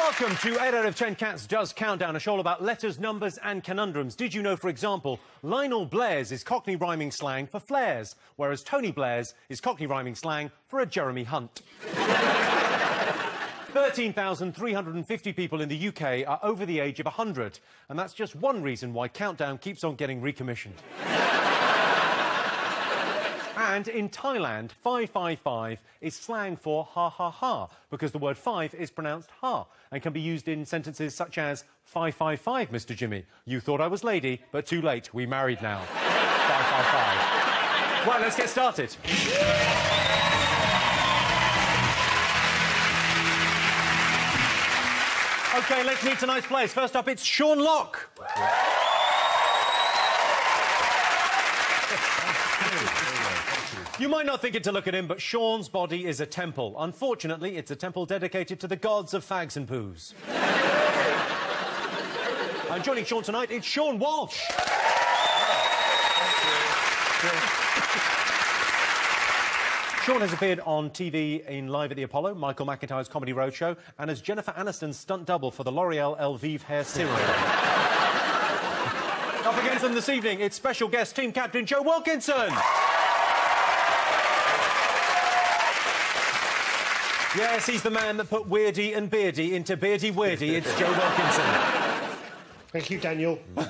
Welcome to 8 out of 10 Cats Does Countdown, a show all about letters, numbers and conundrums. Did you know, for example, Lionel Blair's is Cockney rhyming slang for flares, whereas Tony Blair's is Cockney rhyming slang for a Jeremy Hunt? 13,350 people in the UK are over the age of 100, and that's just one reason why Countdown keeps on getting recommissioned. And in Thailand, 555 is slang for ha ha ha, because the word five is pronounced ha and can be used in sentences such as 555, Mr. Jimmy. You thought I was lady, but too late, we married now. 555. Right, let's get started. OK, let's meet tonight's players. First up, it's Sean Locke. You might not think it to look at him, but Sean's body is a temple. Unfortunately, it's a temple dedicated to the gods of fags and poos. And joining Sean tonight, it's Sean Walsh. Sean has appeared on TV in Live at the Apollo, Michael McIntyre's Comedy Roadshow, and as Jennifer Aniston's stunt double for the L'Oreal Elvive hair serum. Up against them this evening, it's special guest team captain Joe Wilkinson. Yes, he's the man that put Weirdy and Beardy into Beardy Weirdy. It's Joe Wilkinson. Thank you, Daniel. When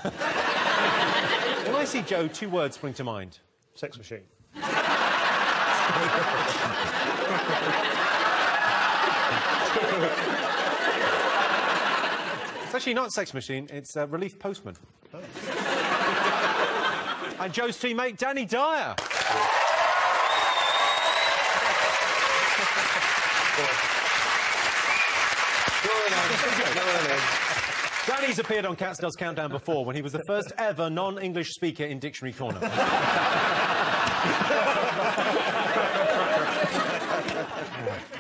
I see Joe, two words spring to mind. Sex machine. It's actually not Sex Machine, it's Relief Postman. Oh. And Joe's teammate, Danny Dyer. Danny's appeared on Cats Does Countdown before when he was the first ever non-English speaker in Dictionary Corner.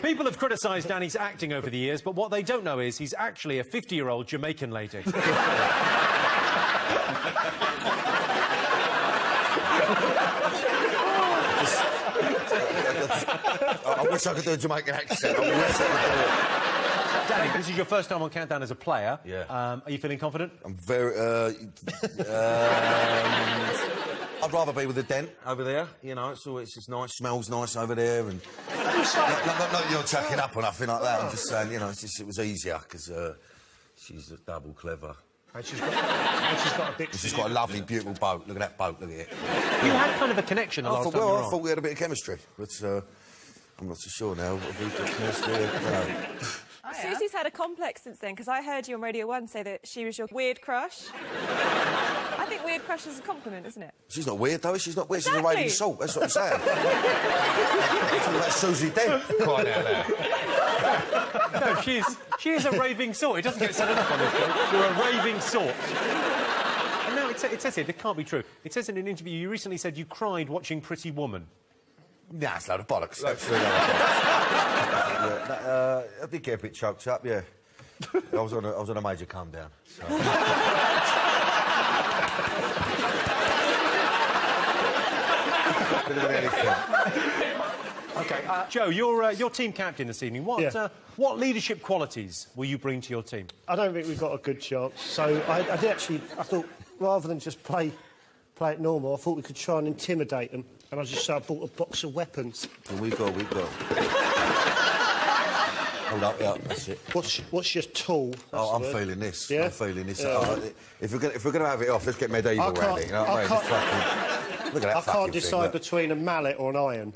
People have criticised Danny's acting over the years, but what they don't know is he's actually a 50-year-old Jamaican lady. I wish I could do a Jamaican accent. I wish I could do it. Danny, this is your first time on Countdown as a player. Yeah. Are you feeling confident? I'm very... I'd rather be with a dent over there, you know, it's just nice, smells nice over there, and... not you're chucking up or nothing like that, I'm just saying, you know, it was easier, because she's a double clever. And she's got a bit... She's got a lovely, beautiful boat. Look at that boat, look at it. You had kind of a connection the last time you were on. I thought we had a bit of chemistry, but I'm not so sure now. Chemistry, you know. Susie's had a complex since then, because I heard you on Radio 1 say that she was your weird crush. I think weird crush is a compliment, isn't it? She's not weird, though. She's not weird. Exactly. She's a raving salt. That's what I'm saying. It's like Susie Dent. Crying out loud. No, she is a raving sort. It doesn't get said enough on this show. You're a raving sort. And no, it says here, it can't be true. It says in an interview you recently said you cried watching Pretty Woman. Nah, it's a load of bollocks. Absolutely. I did get a bit choked up, yeah. I was on a major calm down. So. Bit of anything. OK, Joe, you're team captain this evening. What leadership qualities will you bring to your team? I don't think we've got a good chance, so I thought, rather than just play it normal, I thought we could try and intimidate them, and I bought a box of weapons. Well, we've got. Hold up, yeah, that's it. What's your tool? Oh, I'm feeling this. Yeah? I'm feeling this. If we're going to have it off, let's get medieval around it. You know what I mean? Look at that. I can't decide between a mallet or an iron.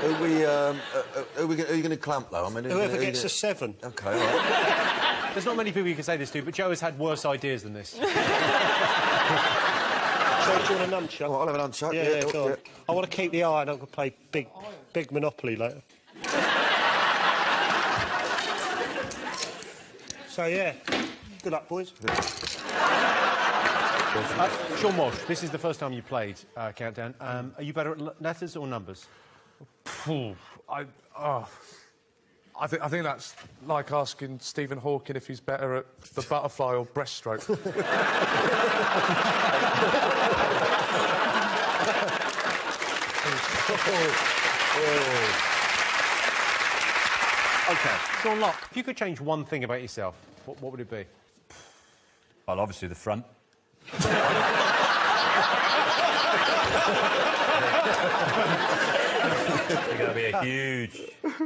Who are you going to clump, though? I mean, Whoever gets a 7. OK, all right. There's not many people you can say this to, but Joe has had worse ideas than this. So, do you want a nunchuck? Oh, I'll have a nunchuck, yeah. Go on. I want to keep the iron. I'm going to play big Monopoly later. So, yeah. Good luck, boys. Sean Walsh, this is the first time you played Countdown. Are you better at letters or numbers? I think that's like asking Stephen Hawking if he's better at the butterfly or breaststroke. OK. Sean Locke, if you could change one thing about yourself, what would it be? Well, obviously the front. It's going to be a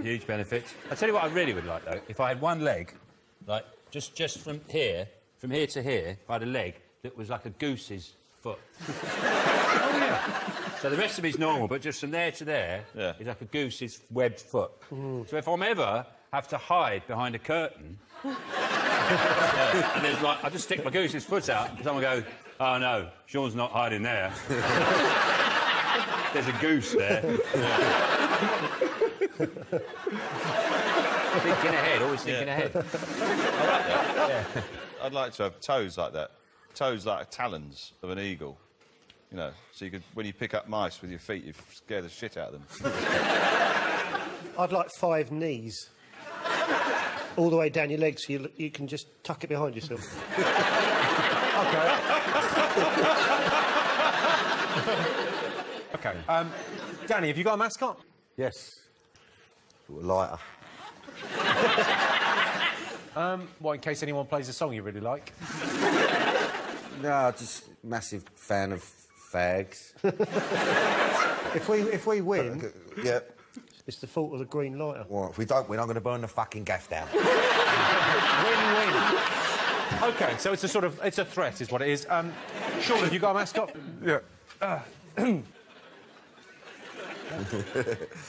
huge benefit. I'll tell you what I really would like, though. If I had one leg, like, just from here to here, if I had a leg that was like a goose's foot. Oh, yeah. So the rest of me's normal, but just from there to there is like a goose's webbed foot. So if I'm ever have to hide behind a curtain... and there's like, I just stick my goose's foot out, and someone goes, "Oh no, Sean's not hiding there." There's a goose there. Thinking ahead, always thinking ahead. I like that. Yeah. I'd like to have toes like that. Toes like talons of an eagle. You know, so you could, when you pick up mice with your feet, you scare the shit out of them. I'd like 5 knees. All the way down your legs, so you can just tuck it behind yourself. OK. Danny, have you got a mascot? Yes. A lighter. What, in case anyone plays a song you really like? No, just massive fan of fags. If we win, Yeah. it's the fault of the green lighter. Well, if we don't win, I'm going to burn the fucking gaff down. Win-win. OK, so it's a sort of... It's a threat, is what it is. Sean, have you got a mascot? Yeah.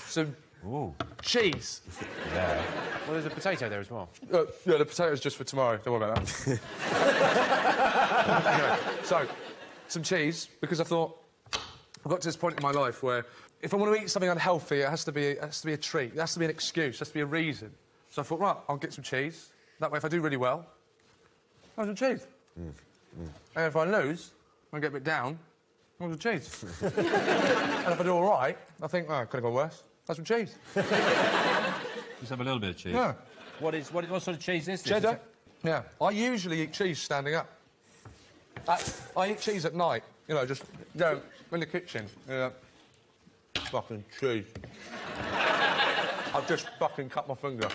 Some cheese. Yeah. Well, there's a potato there as well. Yeah, the potato's just for tomorrow. Don't worry about that. Anyway, so, some cheese, because I thought I've got to this point in my life where if I want to eat something unhealthy, it has to be a treat. It has to be an excuse. It has to be a reason. So I thought, right, I'll get some cheese. That way, if I do really well, I'll have some cheese. And if I lose, I get a bit down, I'll have some cheese. And if I do all right, I think, oh, could have gone worse. Have some cheese. Just have a little bit of cheese. Yeah. What sort of cheese is this? Cheddar? Yeah. I usually eat cheese standing up. I eat cheese at night, you know, just, you know, in the kitchen. Fucking cheese. I've just fucking cut my finger.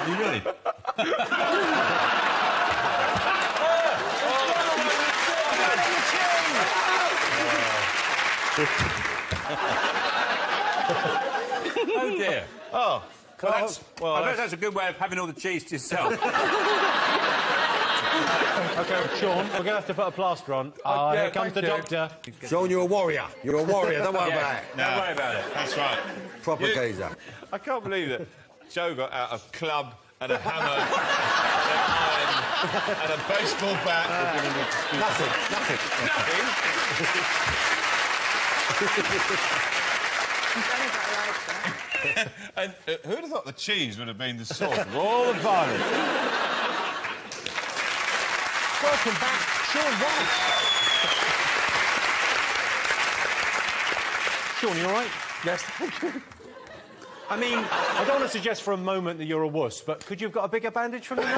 You really? Oh dear. Oh, Well, I bet that's a good way of having all the cheese to yourself. OK, Sean, we're going to have to put a plaster on. Yeah, Here comes the thank you. doctor. Sean, you're a warrior. You're a warrior. Don't worry about it. Don't worry about it. that's right. Proper geezer. I can't believe that Joe got out a club and a hammer and a baseball bat. And who'd have thought the cheese would have been the source of all the violence? Welcome back, Sean White. Sean, you all right? Yes, thank you. I mean, I don't want to suggest for a moment that you're a wuss, but could you have got a bigger bandage from the nose?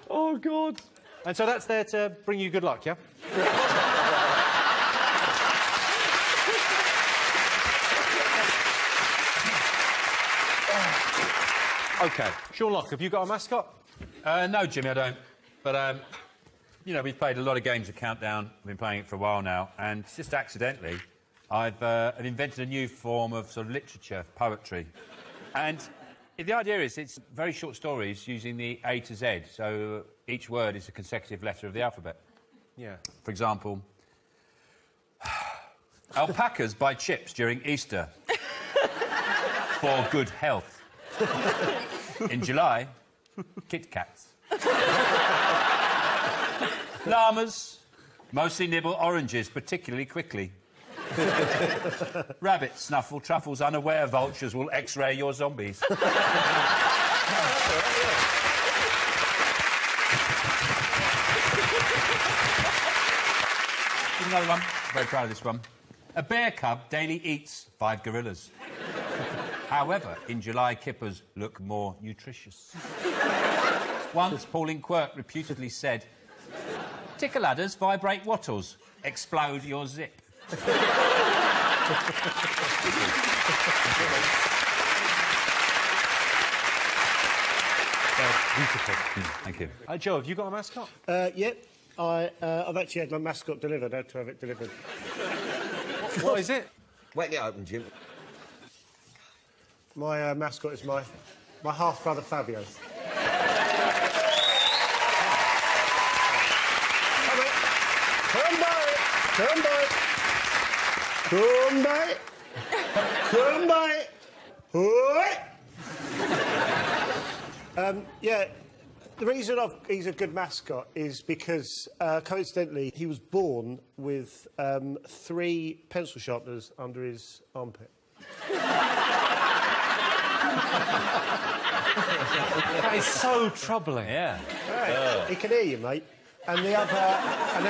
Oh, God. And so that's there to bring you good luck, yeah? OK. Sean Locke, have you got a mascot? No, Jimmy, I don't. But, you know, we've played a lot of games of Countdown. I've been playing it for a while now, and just accidentally, I've invented a new form of sort of literature, poetry. And the idea is it's very short stories using the A to Z, so each word is a consecutive letter of the alphabet. Yeah. For example, alpacas buy chips during Easter for good health. In July, Kit Kats. Llamas mostly nibble oranges particularly quickly. Rabbits snuffle truffles unaware vultures will X-ray your zombies. Another one. Very proud of this one. A bear cub daily eats 5 gorillas. However, in July, kippers look more nutritious. Once, Pauline Quirk reputedly said, "Tickle ladders vibrate wattles. Explode your zip." Beautiful. Thank you. Joe, have you got a mascot? Yep. I've actually had my mascot delivered. I had to have it delivered. What is it? Wet it open, Jim. My mascot is my half-brother Fabio. Come by. Yeah, the reason he's a good mascot is because, coincidentally, he was born with 3 pencil sharpeners under his armpit. That is so troubling. Yeah. Right. He can hear you, mate. And then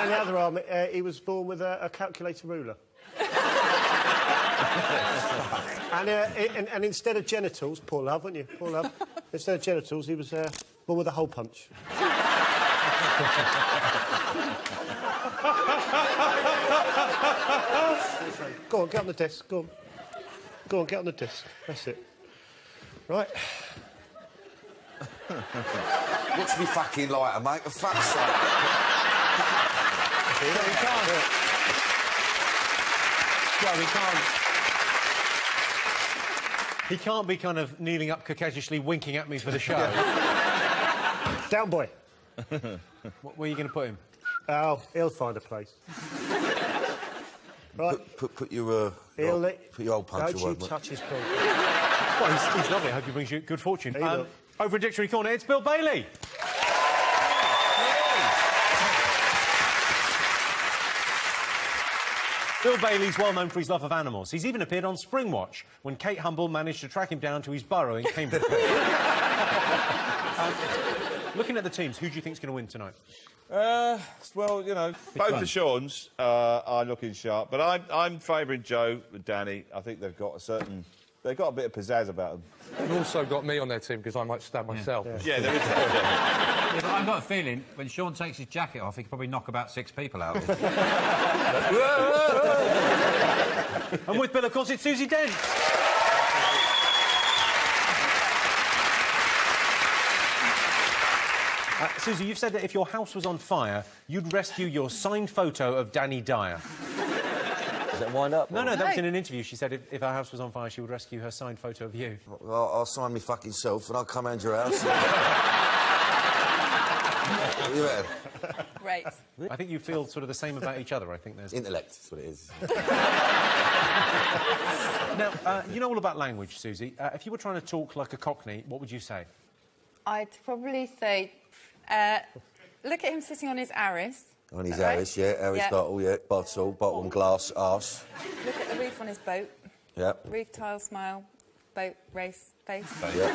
the other arm, he was born with a calculator ruler. and instead of genitals, poor love, weren't you? Poor love. Instead of genitals, he was born with a hole punch. Go on, get on the desk. Go on, get on the desk. That's it. Right. What's me fucking lighter, mate? For fuck's sake. No, we can't. No, we can't. He can't be kind of kneeling up coquettishly, winking at me for the show. Down, boy. Where are you going to put him? Oh, he'll find a place. Right. Put your old punch Don't away, you mate. touch his point. Well, he's lovely. I hope he brings you good fortune. He will. Over in Dictionary Corner, it's Bill Bailey. Bill Bailey's well known for his love of animals. He's even appeared on Springwatch when Kate Humble managed to track him down to his burrow in Cambridge. Looking at the teams, who do you think's going to win tonight? Well, you know, both one? the Seans are looking sharp, but I'm favouring Joe and Danny. I think they've got a bit of pizzazz about them. They've also got me on their team because I might stab myself. Yeah, there is. Yeah, but I've got a feeling when Sean takes his jacket off, he could probably knock about 6 people out. And with Bill, of course, it's Susie Dent. Susie, you've said that if your house was on fire, you'd rescue your signed photo of Danny Dyer. Does that wind up? No, that was in an interview. She said if her house was on fire, she would rescue her signed photo of you. Well, I'll sign me fucking self and I'll come round your house. What do you reckon? Great. I think you feel sort of the same about each other. I think there's... Intellect, that's what it is. Now, you know all about language, Susie. If you were trying to talk like a Cockney, what would you say? I'd probably say, look at him sitting on his Aris. On his Right? Aris, yeah, Aristotle, yeah, bottle, glass, arse. Look at the roof on his boat. Yeah. Roof, tile, smile, boat, race, face. Yeah.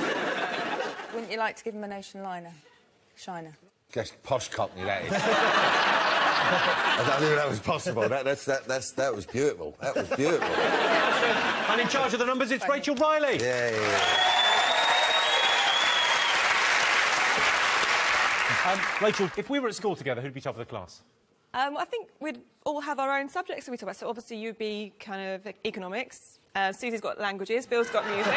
Wouldn't you like to give him an ocean liner? Shiner. That's posh Cockney, that is. I don't think that was possible. That was beautiful. That was beautiful. And in charge of the numbers, it's Rachel Riley. Yeah. Rachel, if we were at school together, who'd be top of the class? I think we'd all have our own subjects that we talk about. So obviously you'd be kind of economics. Susie's got languages. Bill's got music.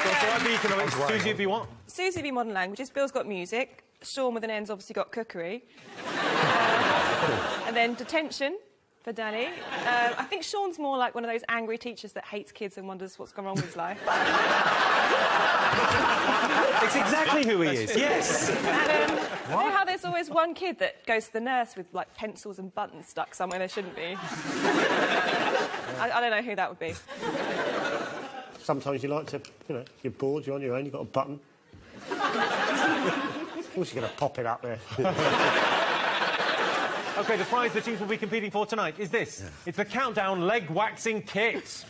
So I'd be economics. Susie would be what? Susie would be modern languages. Bill's got music. Sean with an N's obviously got cookery. And then detention for Danny. I think Sean's more like one of those angry teachers that hates kids and wonders what's gone wrong with his life. It's exactly who he is, yes. And you know how there's always one kid that goes to the nurse with, like, pencils and buttons stuck somewhere there shouldn't be? I don't know who that would be. Sometimes you like to, you know, you're bored, you're on your own, you've got a button. Of course you're going to pop it up there. OK, the prize the teams will be competing for tonight is this. Yeah. It's the Countdown Leg Waxing Kit.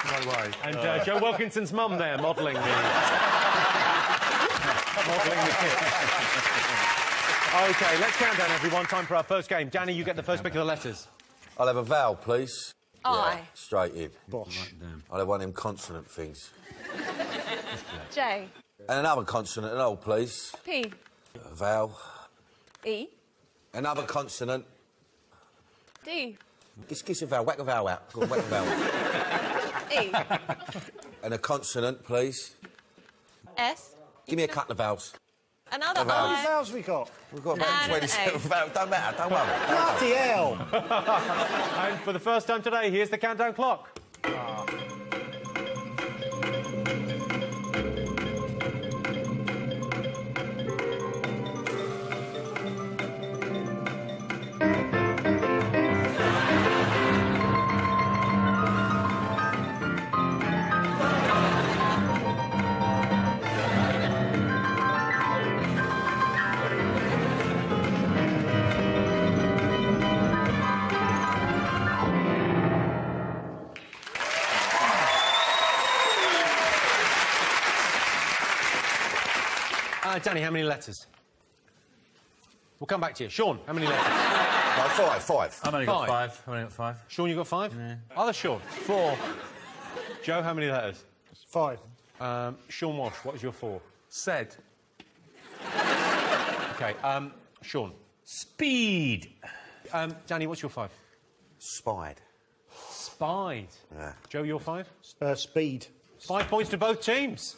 No way. And Joe Wilkinson's mum there modelling the kit. OK, let's count down, everyone. Time for our first game. Danny, you get the first pick of the letters. I'll have a vowel, please. I. Yeah, straight in. Bosh. I'll have one of them consonant things. J. And another consonant, an O, please. P. A vowel. E. Another consonant. D. Kiss a vowel, whack a vowel out. Go on, whack a vowel. E. And a consonant, please. S. Give me a couple of vowels. Another How many I. vowels we got? We've got about And an 27 A. vowels. Don't matter, don't worry. Bloody hell! And for the first time today, here's the countdown clock. Danny, how many letters? We'll come back to you. Sean, how many letters? No, five. I've only got 5. I've only got 5. Sean, you got 5? Yeah. Other Sean? 4. Joe, how many letters? 5. Sean Walsh, what is your 4? Said. OK, Sean. Speed. Danny, what's your 5? Spied. Spied. Yeah. Joe, your 5? Speed. 5 points to both teams.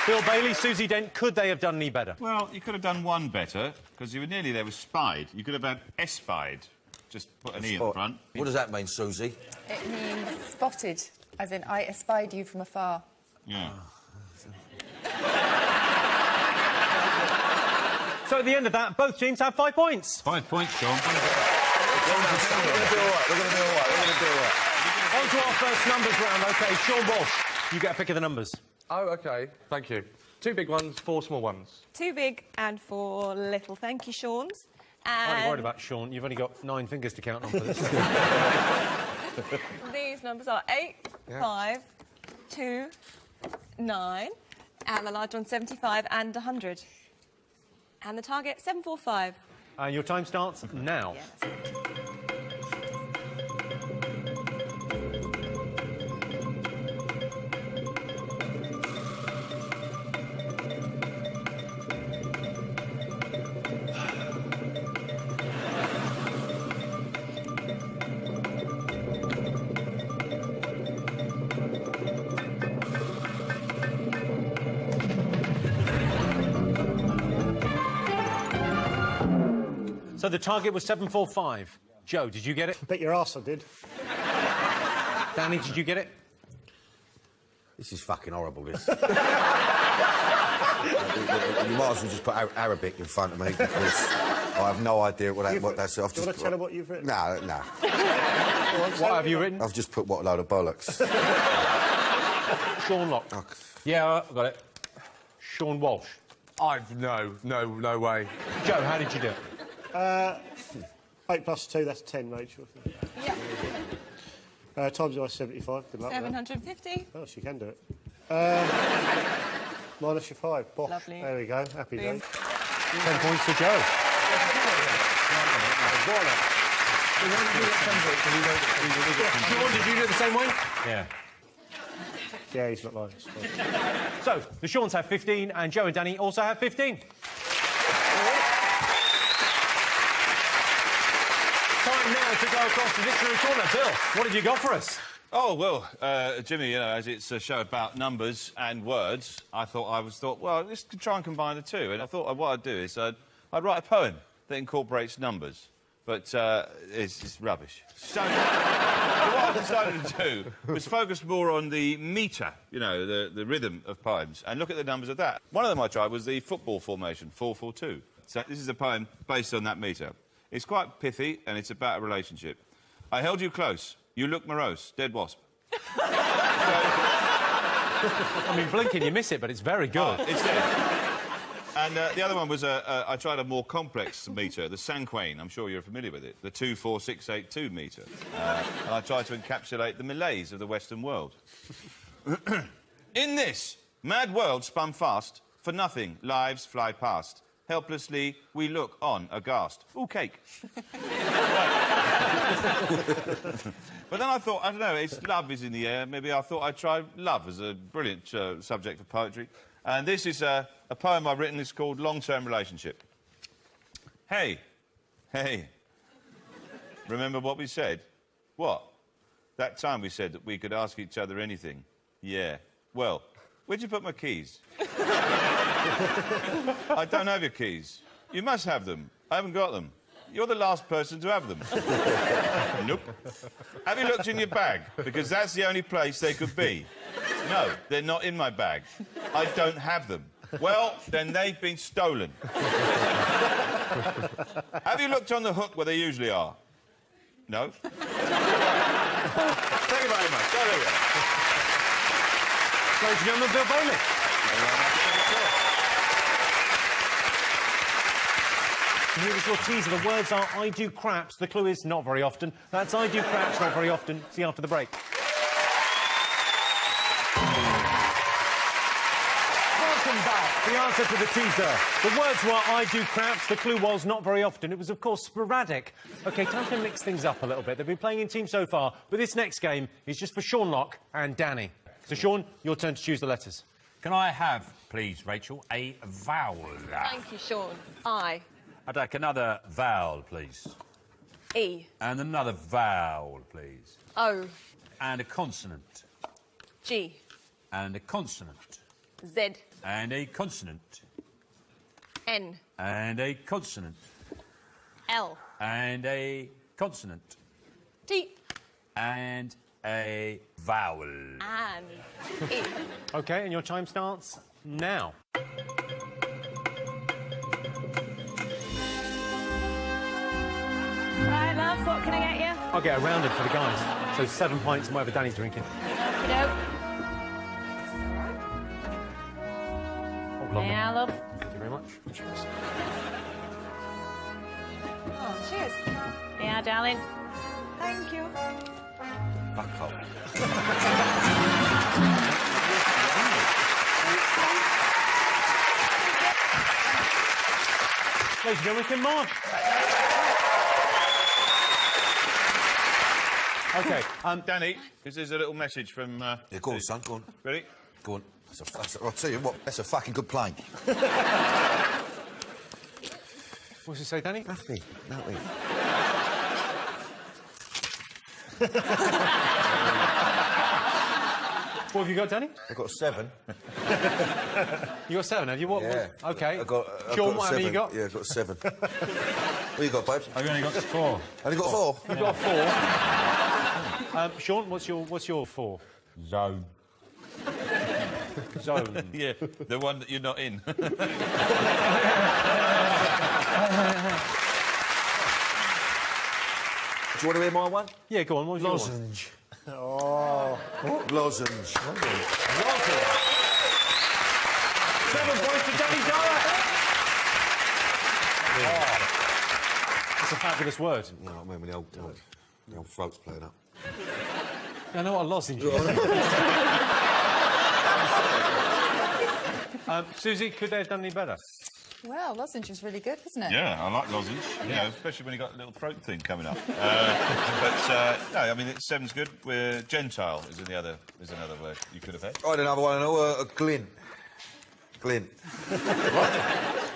Bill Bailey, Susie Dent, could they have done any better? Well, you could have done one better, because you were nearly there with spied. You could have had espied. Just put an E in front. What does that mean, Susie? It means spotted, as in I espied you from afar. Yeah. So at the end of that, both teams have 5 points. 5 points, Sean. We're going to do all right. On to our first numbers round. OK, Sean Walsh, you get a pick of the numbers. Oh, OK. Thank you. 2 big ones, 4 small ones. 2 big and 4 little. Thank you, Sean's. I'm And not worried about Sean. You've only got 9 fingers to count on for this. these numbers are 8, 5, 2, 9, and the large one 75 and 100. And the target 745. And your time starts now. Yeah, that's it. So the target was 745. Joe, did you get it? Bet your arse I did. Danny, did you get it? This is fucking horrible, this. You might as well just put Arabic in front of me, because I have no idea what that's... Do you want to tell her what you've written? No. What have you written? I've just put what a load of bollocks. Sean Locke. Oh, Yeah, I've got it. Sean Walsh. No way. Joe, how did you do it? 8 plus 2, that's 10, Rachel. Yeah. Times by 75. Good luck with that. 750. Oh, she can do it. Minus your 5. Bosh. Lovely. There we go. Happy Boom. days. 10 points to Joe. Sean, did you do it the same way? Yeah. Yeah, he's not lying. So, the Seans have 15, and Joe and Danny also have 15. Time now to go across the victory corner. Bill, what have you got for us? Oh, well, Jimmy, you know, as it's a show about numbers and words, I thought, well, let's try and combine the two. And I thought what I'd do is I'd write a poem that incorporates numbers. But it's rubbish. So what I decided to do was focus more on the metre, you know, the rhythm of poems, and look at the numbers of that. One of them I tried was the football formation, 4-4-2. So this is a poem based on that metre. It's quite pithy, and it's about a relationship. I held you close. You look morose. Dead wasp. I mean, blinking, you miss it, but it's very good. It's there. And the other one was I tried a more complex metre, the Sanquain. I'm sure you're familiar with it. The 2-4-6-8-2 metre. And I tried to encapsulate the malaise of the Western world. In this mad world spun fast, for nothing lives fly past. Helplessly we look on aghast. Ooh, cake. But then I thought, I don't know, love is in the air. Maybe I thought I'd try love as a brilliant subject for poetry. And this is a poem I've written. It's called Long-Term Relationship. Hey. Hey. Remember what we said? What? That time we said that we could ask each other anything. Yeah. Well, where'd you put my keys? I don't have your keys. You must have them. I haven't got them. You're the last person to have them. Nope. Have you looked in your bag? Because that's the only place they could be. No, they're not in my bag. I don't have them. Well, then they've been stolen. Have you looked on the hook where they usually are? No? Thank you very much. Oh, there we go. Ladies and gentlemen, Bill Bailey. Here is your teaser. The words are I do craps. The clue is not very often. That's I do craps, not very often. See you after the break. Welcome back. The answer to the teaser. The words were I do craps. The clue was not very often. It was, of course, sporadic. OK, time to mix things up a little bit. They've been playing in teams so far, but this next game is just for Sean Lock and Danny. So, Sean, your turn to choose the letters. Can I have, please, Rachel, a vowel? Thank you, Sean. I. I'd like another vowel, please. E. And another vowel, please. O. And a consonant. G. And a consonant. Z. And a consonant. N. And a consonant. L. And a consonant. T. And a vowel. And E. OK, and your time starts now. Right, love, what can I get you? I'll get a rounded for the guys. So 7 pints and whatever Danny's drinking. Okey-doke. Oh, lovely. Yeah, love. Thank you very much. Cheers. Oh, cheers. Yeah, darling. Thank you. Fuck off. Ladies and gentlemen, Kim Marsh. OK, Danny, this is a little message from... Yeah, go on, son, go on. Ready? Go on. I'll tell you what, that's a fucking good plane. what's it say, Danny? Nothing. What have you got, Danny? I've got a 7. You got 7, have you? What? Yeah. OK. I've got Sean, a what have you 7. got? Yeah, I've got a 7. What you got, babes? I've only got 4. Only got 4? You've got 4. Sean, what's your 4? Zone. Zone. Yeah, the one that you're not in. Do you want to hear my one? Yeah, go on. What was your one? Lozenge. Oh. Lozenge. 7 points to Danny Dyer. It's a fabulous word. You know what I mean, when the old throat's playing up. I know what a lozenge is. Susie, could they have done any better? Well, lozenge was really good, wasn't it? Yeah, I like lozenge. You know, especially when you got a little throat thing coming up. No, I mean, 7's good. We're Gentile is another word you could have had. I had another one, a glint. Glint. What?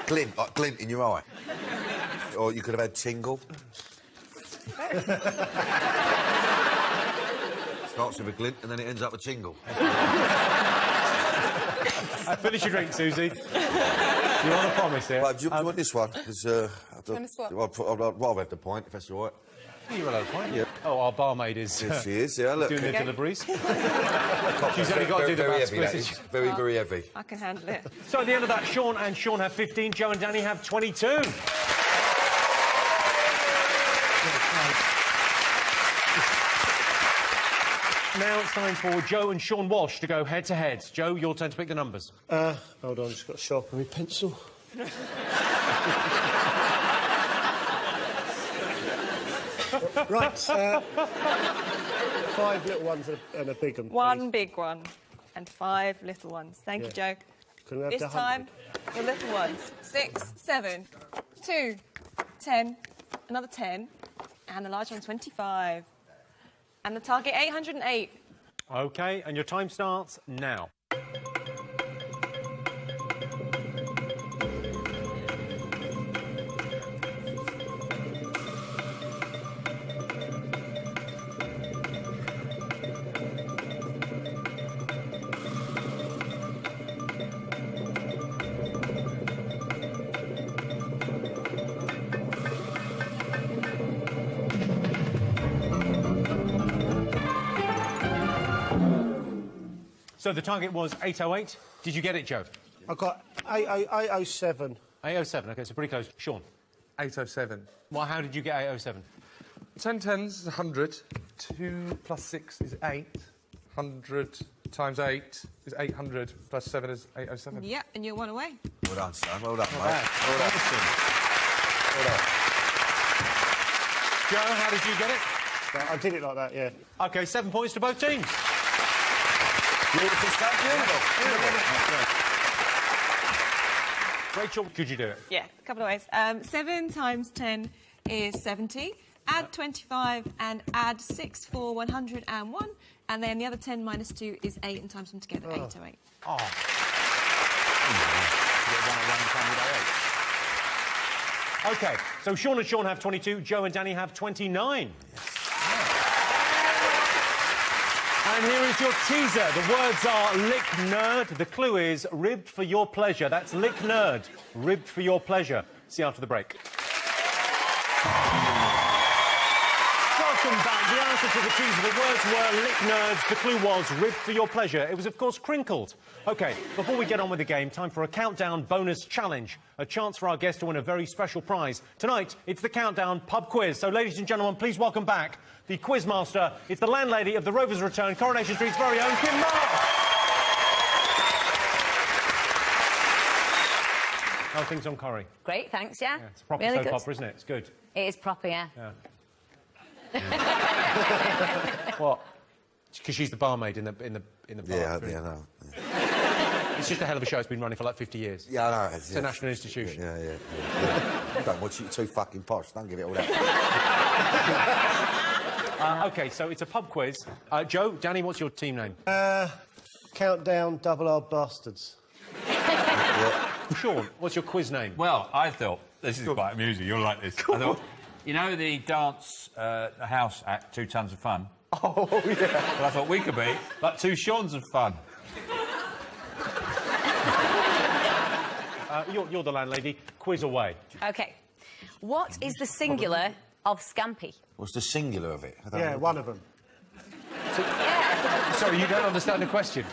Glint, like glint in your eye. Or you could have had tingle. Starts with a glint and then it ends up with tingle. Finish your drink, Susie. You're on a promise here. Right, do you want this one? Because I'd rather have the pint, if that's all right. You're allowed a pint. Yeah. Oh, our barmaid is Yes, she is, yeah, look. doing the deliveries. She's only got to do the very maths heavy, that quiz. is. Very, very heavy. I can handle it. So at the end of that, Sean have 15, Joe and Danny have 22. Now it's time for Joe and Sean Walsh to go head-to-head. Joe, your turn to pick the numbers. Hold on, just got to sharpen my pencil. Right, 5 little ones and a big one. One big one and 5 little ones. Thank you, Joe. Can we have This the time, the little ones. 6, 7, 2, 10, another 10, and the large one, 25. And the target, 808. OK, and your time starts now. So the target was 808. Did you get it, Joe? I got 807. 807, OK, so pretty close. Sean? 807. Well, how did you get 807? 10 tens is 100. 2 plus 6 is 8. 100 times 8 is 800. Plus 7 is 807. Yeah, and you're one away. Well done, son. Well done, mate. bad. Well done. Well done. Joe, how did you get it? I did it like that, yeah. OK, 7 points to both teams. Beautiful stuff, beautiful. Rachel, could you do it? Yeah, a couple of ways. 7 times 10 is 70. Add 25 and add 6 for 101. And then the other 10 minus 2 is 8 and times them together, 808. Oh. OK, so Sean and Sean have 22, Joe and Danny have 29. And here is your teaser. The words are lick nerd. The clue is ribbed for your pleasure. That's lick nerd. Ribbed for your pleasure. See you after the break. Welcome back. The answer to the teaser, the words were lick nerds. The clue was ribbed for your pleasure. It was, of course, crinkled. OK, before we get on with the game, time for a countdown bonus challenge. A chance for our guest to win a very special prize. Tonight, it's the Countdown Pub Quiz. So, ladies and gentlemen, please welcome back the Quizmaster. It's the landlady of the Rovers Return, Coronation Street's very own Kim Mark. How are things on Corrie? Great, thanks, yeah. Yeah, it's a proper really soap good. opera, isn't it? It's good. It is proper, yeah. What? Because she's the barmaid in the bar. Yeah, no. It's just a hell of a show. It's been running for like 50 years. Yeah, I know. It's a national institution. Yeah. Don't watch it, you're too fucking posh. Don't give it all that. OK, so it's a pub quiz. Joe, Danny, what's your team name? Countdown Double R Bastards. Sean, what's your quiz name? Well, I thought this is quite amusing. You'll like this. I thought, you know the dance house act, 2 Tons of Fun? Oh, yeah. Well, I thought we could be like 2 Seans of Fun. You're the landlady. Quiz away. OK. What is the singular of scampi? What's the singular of it? I don't Yeah, know. one of them. Sorry, you don't understand the question.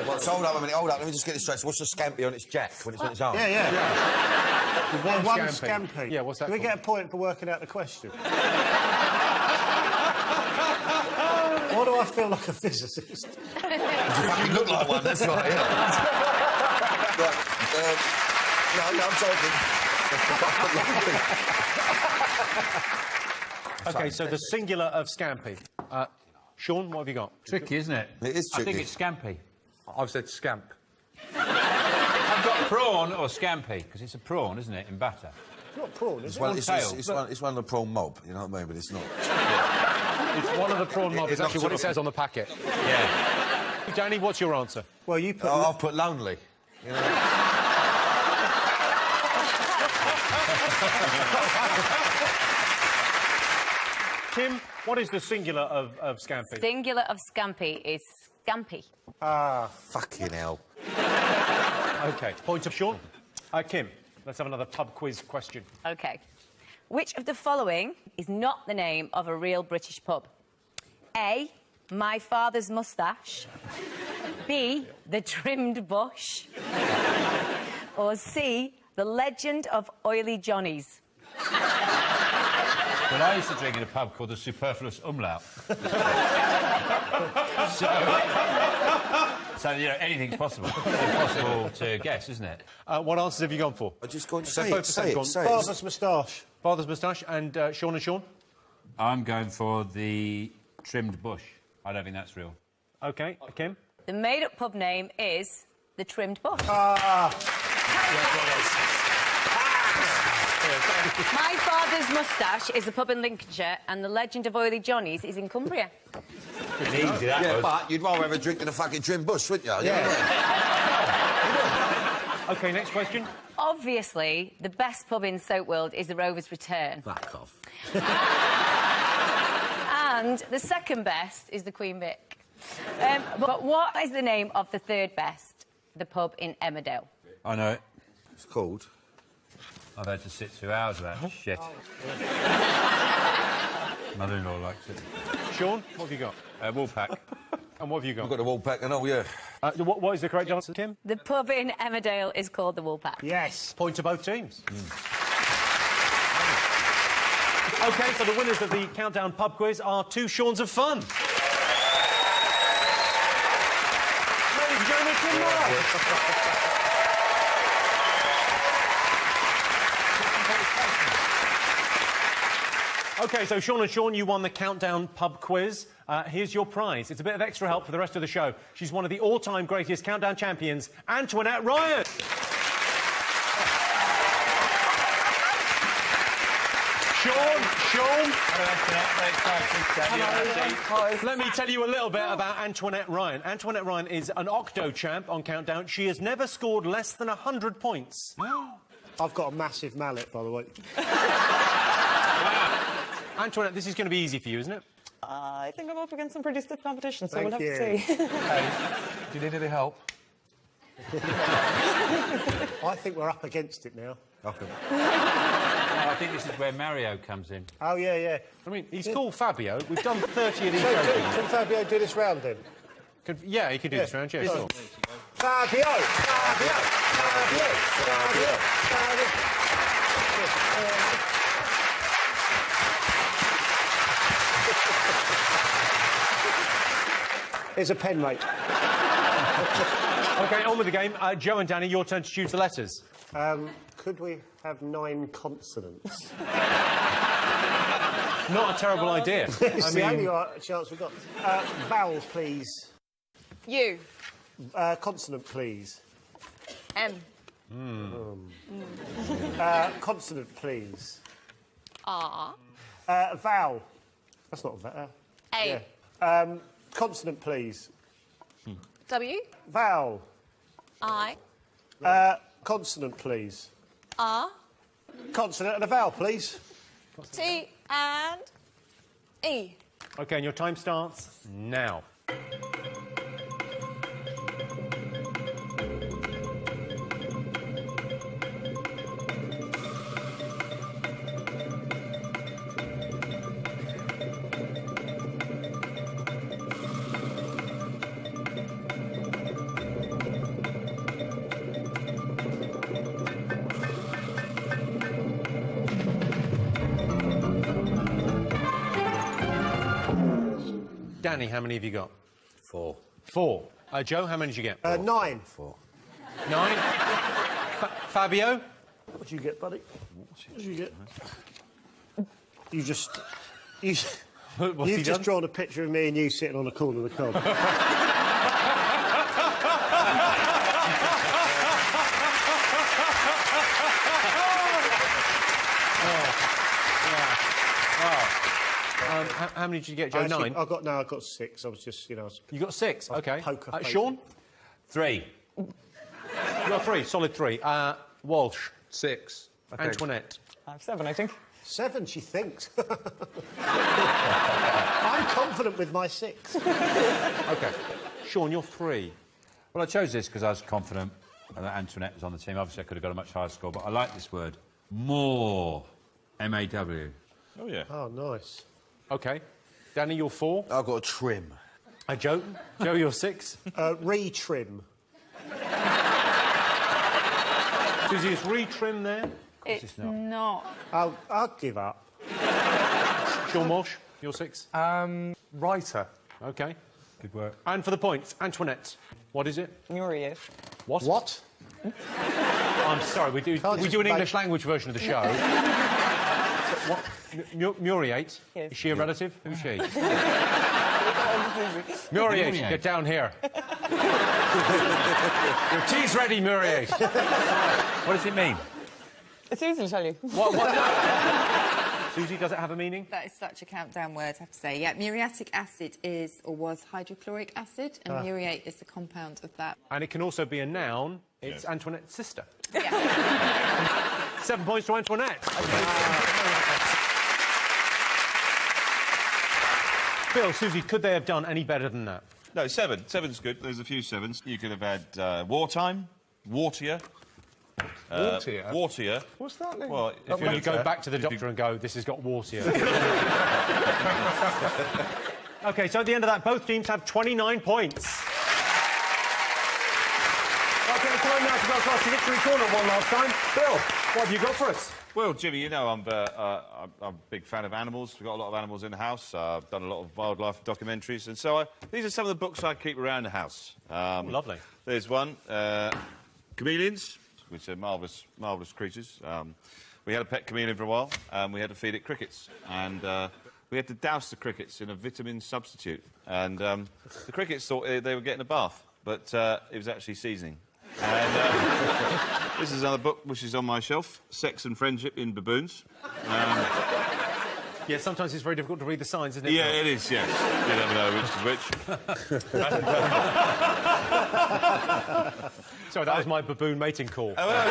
Well, so hold up a minute, hold up. Let me just get this straight. So what's the scampi on its jack when it's on its own? Yeah. One scampi. Yeah, what's that Do we called? get a point for working out the question? Why do I feel like a physicist? You fucking look like one, that's right, yeah. No, I'm joking. OK, so the singular of scampi. Sean, what have you got? Tricky, isn't it? It is I think tricky. it's scampi. I've said scamp. I've got prawn or scampi, because it's a prawn, isn't it, in batter? It's not prawn, is it? Well, tail. it's one of the prawn mob, you know what I mean? But it's not. It's one of the prawn mob. It's It actually what it knocks it says on the packet. Yeah. Danny, what's your answer? Well, you put... I've put lonely. You know? Kim, what is the singular of scampi? Singular of scampi is scampi. Fucking hell. OK, point of Sean. Kim, let's have another pub quiz question. OK. Which of the following is not the name of a real British pub? A, My Father's Moustache. B, The Trimmed Bush. Or C, The Legend of Oily Johnny's. Well, I used to drink in a pub called the Superfluous Umlaut. so, you know, anything's possible. It's impossible to guess, isn't it? What answers have you gone for? I just go and So say both it, of them say gone. it, say it. Father's moustache. Father's moustache and Sean and Sean? I'm going for the Trimmed Bush. I don't think that's real. OK, Kim? The made-up pub name is The Trimmed Bush. My Father's Moustache is a pub in Lincolnshire, and The Legend of Oily Johnny's is in Cumbria. Pretty easy, that Yeah, was. but you'd rather have a drink than a fucking trim bush, wouldn't you? Yeah. OK, next question. Obviously, the best pub in Soap World is the Rovers Return. Fuck off. And the second best is the Queen Vic. But what is the name of the third best, the pub in Emmerdale? I know it. It's called. I've had to sit 2 hours of that shit. Mother-in-law likes it. Sean, what have you got? Woolpack. And what have you got? I've got the Woolpack and all, yeah. What is the correct answer, Kim? The pub in Emmerdale is called the Woolpack. Yes. Point to both teams. OK, so the winners of the Countdown Pub Quiz are 2 Seans of Fun. Ladies and gentlemen, Kim Moore. OK, so Sean and Sean, you won the Countdown Pub Quiz. Here's your prize. It's a bit of extra help for the rest of the show. She's one of the all-time greatest Countdown champions, Antoinette Ryan. Sean. Let me tell you a little bit about Antoinette Ryan. Antoinette Ryan is an octo champ on Countdown. She has never scored less than 100 points. I've got a massive mallet, by the way. Antoinette, this is going to be easy for you, isn't it? I think I'm up against some pretty stiff competition, so Thank we'll have you. to see. Do you need any help? I think we're up against it now. I think this is where Mario comes in. Oh, yeah. I mean, he's called Fabio. We've done 30 of these So, shows. can Fabio do this round, then? Yeah, he could do this round, yeah, sure. Fabio! Here's a pen, mate. OK, on with the game. Joe and Danny, your turn to choose the letters. Could we have 9 consonants? Not a terrible idea. It's the only chance we've got. Vowel, please. U. Consonant, please. M. Consonant, please. R. Vowel. That's not a vowel. A. Yeah. Consonant, please. W. Vowel. I. Consonant, please. R. Consonant and a vowel, please. T. And E. OK, and your time starts now. Danny, how many have you got? 4. 4. Joe, how many did you get? 9. 4. 9. Fabio? What did you get, buddy? What did you get? You just... You've just drawn a picture of me and you sitting on the corner of the cob. How many did you get, Joe? 9? I've got 6. I was just, You got 6, OK. poker face. Sean? 3. You got 3, solid 3. Walsh? 6. I think. Antoinette? I have 7, I think. 7, she thinks. I'm confident with my 6. OK. Sean, you're 3. Well, I chose this because I was confident that Antoinette was on the team. Obviously, I could have got a much higher score, but I like this word. More. M-A-W. Oh, yeah. Oh, nice. OK. Danny, you're 4. I've got a trim. Joe? Joe, you're 6. Retrim. Susie, is retrim there? It's not. I'll give up. Sean Walsh, you're 6. Writer. OK. Good work. And for the points, Antoinette, what is it? Muriate. What? What? I'm sorry, we do an English language version of the show. What? Muriate? Yes. Is she a relative? Who's she? Muriate, get down here. Your tea's ready, Muriate. What does it mean? Susan will tell you. What? Susie, does it have a meaning? That is such a countdown word, I have to say. Yeah, muriatic acid is, or was, hydrochloric acid, and muriate is the compound of that. And it can also be a noun. It's Antoinette's sister. Yeah. 7 points to Antoinette. Phil, Susie, could they have done any better than that? No, 7. 7's good. There's a few 7s. You could have had wartime, wartier. Wartier? Wartier. What's that mean? Well, if When you go back to the doctor and go, this has got water. OK, so at the end of that, both teams have 29 points. OK, time now to go across the victory corner one last time. Bill, what have you got for us? Well, Jimmy, you know I'm a big fan of animals. We've got a lot of animals in the house. I've done a lot of wildlife documentaries, and so these are some of the books I keep around the house. Lovely. There's one, chameleons, which are marvellous creatures. We had a pet chameleon for a while, and we had to feed it crickets, and we had to douse the crickets in a vitamin substitute, and the crickets thought they were getting a bath, but it was actually seasoning. And this is another book which is on my shelf, Sex and Friendship in Baboons. Yeah, sometimes it's very difficult to read the signs, isn't it? Yeah, it is, yes. You never know which is which. Sorry, that was my baboon mating call. Oh, well,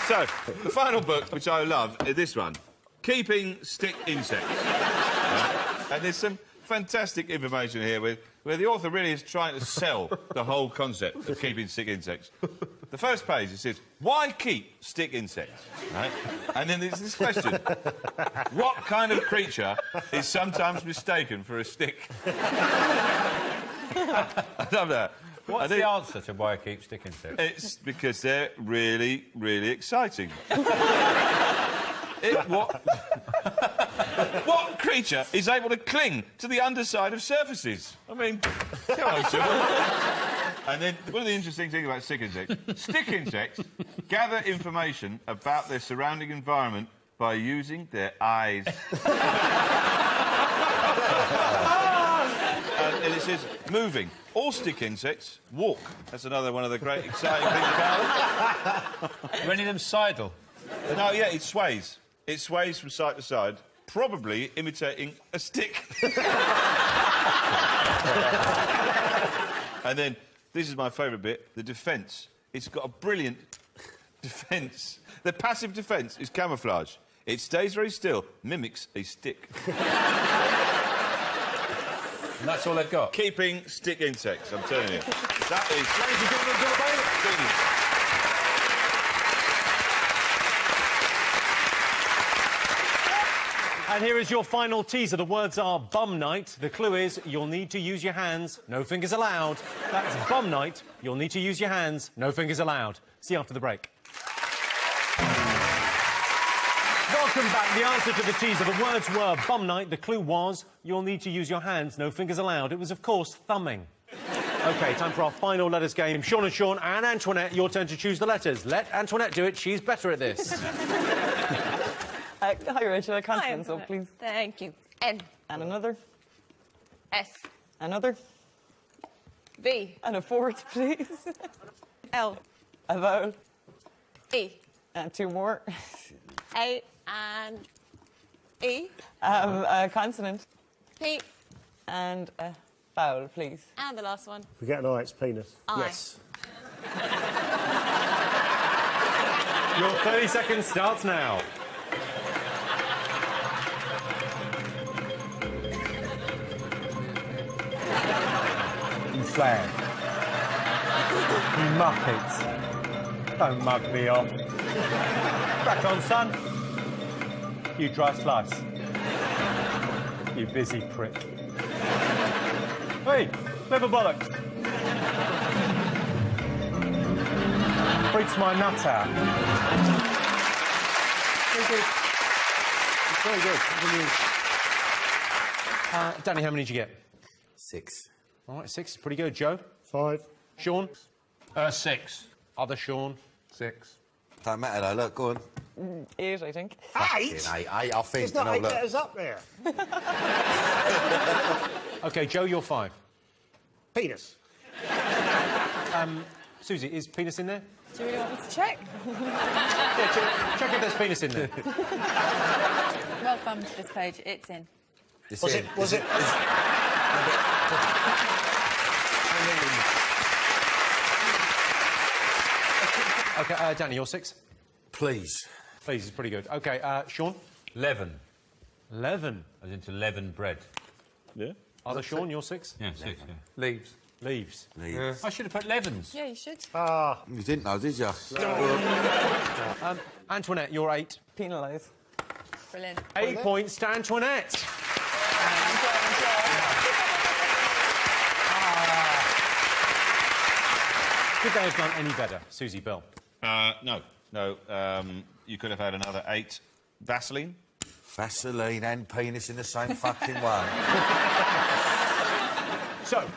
So, the final book, which I love, is this one, Keeping Stick Insects. And there's some fantastic information here where the author really is trying to sell the whole concept of keeping stick insects. The first page, it says, why keep stick insects? Right? And then there's this question. What kind of creature is sometimes mistaken for a stick? I love that. What's the answer to why I keep stick insects? It's because they're really, really exciting. What creature is able to cling to the underside of surfaces? I mean, come on, Sugar. And then, one of the interesting things about stick insects gather information about their surrounding environment by using their eyes. And it says, moving. All stick insects walk. That's another one of the great exciting things about them. Do any of them sidle? No, yeah, it sways. It sways from side to side, probably imitating a stick. And then, this is my favourite bit, the defence. It's got a brilliant defence. The passive defence is camouflage. It stays very still, mimics a stick. And that's all they've got? Keeping stick insects, I'm telling you. That is... Ladies and gentlemen, Bill Bailey. Genius. And here is your final teaser. The words are bum night. The clue is you'll need to use your hands. No fingers allowed. That's bum night. You'll need to use your hands. No fingers allowed. See you after the break. Welcome back. The answer to the teaser. The words were bum night. The clue was you'll need to use your hands. No fingers allowed. It was, of course, thumbing. OK, time for our final letters game. Sean and Antoinette, your turn to choose the letters. Let Antoinette do it. She's better at this. Hi, Rachel. I can't stand so, please. Thank you. N. And another. S. Another. V. And a fourth, please. L. A vowel. E. And two more. A and E. A consonant. P. And a vowel, please. And the last one. If we get an I, it's penis. I. Yes. Your 30 seconds starts now. You slag. You muppets. Don't mug me off. Crack on, son. You dry slice. You busy prick. Hey, liver bollocks. Freaks my nut out. Very good. Very good. Danny, how many did you get? 6. All right, 6. Pretty good. Joe? 5. Sean? 6. Other Sean? 6. Don't matter though, look, go on. 8, I think. 8? Fucking 8, I think. There's not no, 8 look. letters up there. OK, Joe, you're 5. Penis. Susie, is penis in there? Do you really want me to check? Yeah, check if there's penis in there. Welcome to this page. It's in. It's Was in. it? Was it? OK, Danny, you're 6? Please. Please, is pretty good. OK, Sean? 11. 11. As into leaven bread. Yeah. Other Sean, you're 6? Yeah, 6, yeah. Leaves. Leaves. Leave. I should have put Levens. Yeah, you should. You didn't know, did you? Antoinette, you're 8. Penalise. Brilliant. 8 points to Antoinette. Could they have done any better, Susie Bell? No. You could have had another 8. Vaseline? Vaseline and penis in the same fucking one. So,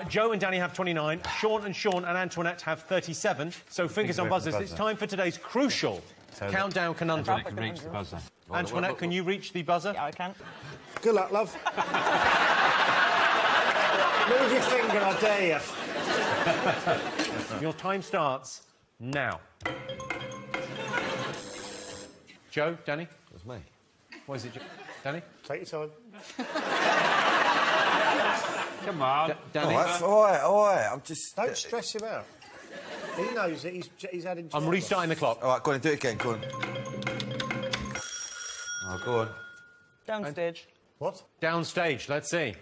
Joe and Danny have 29, Sean and Antoinette have 37. So, fingers on buzzers. It's time for today's crucial countdown conundrum. Antoinette can reach the buzzer. Antoinette, can you reach the buzzer? Yeah, I can. Good luck, love. Move your finger, I dare you. Your time starts now. Joe, Danny? That's me. What is it, Danny? Take your time. Come on. Danny? All right. I'm just... Don't stress him out. He knows that he's had I'm restarting the clock. All right, go on, do it again, go on. Oh, go on. Downstage. What? Downstage, let's see.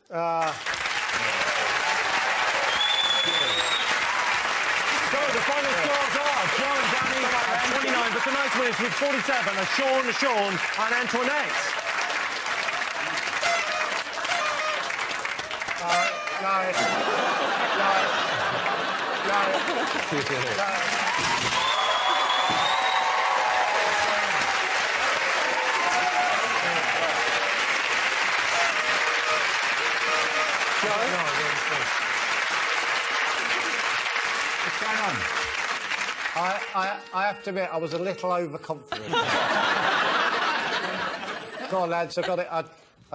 So the final scores are Joe and Danny at 29, but tonight's winners with 47 are Sean, and Antoinette. What's going on? I have to admit, I was a little overconfident. Go on, lads, I got it. I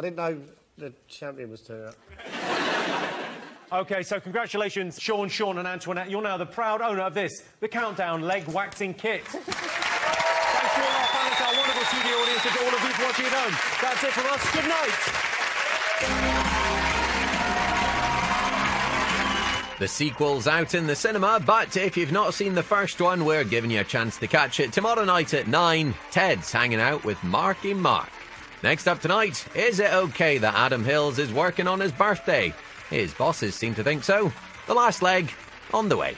didn't know the champion was turning up. OK, so congratulations, Sean and Antoinette. You're now the proud owner of this, the Countdown Leg Waxing Kit. Thanks to all our fans, our wonderful studio audience, and to all of you watching at home. That's it from us. Good night. The sequel's out in the cinema, but if you've not seen the first one, we're giving you a chance to catch it tomorrow night at 9. Ted's hanging out with Marky Mark. Next up tonight, is it okay that Adam Hills is working on his birthday? His bosses seem to think so. The last leg, on the way.